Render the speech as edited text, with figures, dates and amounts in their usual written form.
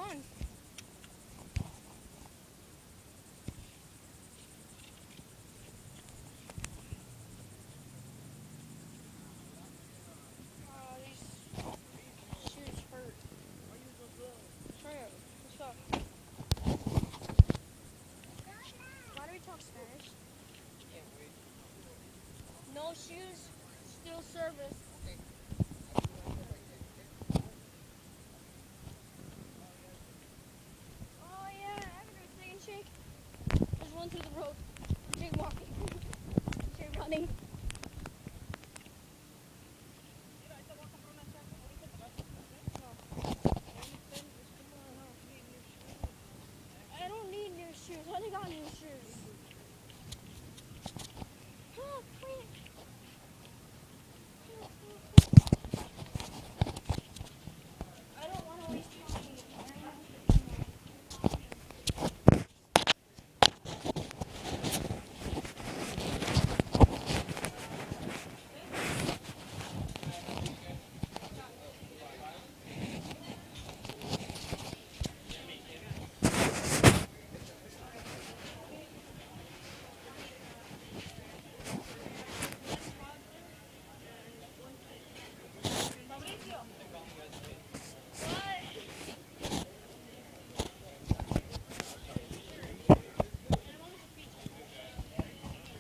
fun. These shoes hurt. Hurry up. Let's go. Why do we talk Spanish? No shoes, still service.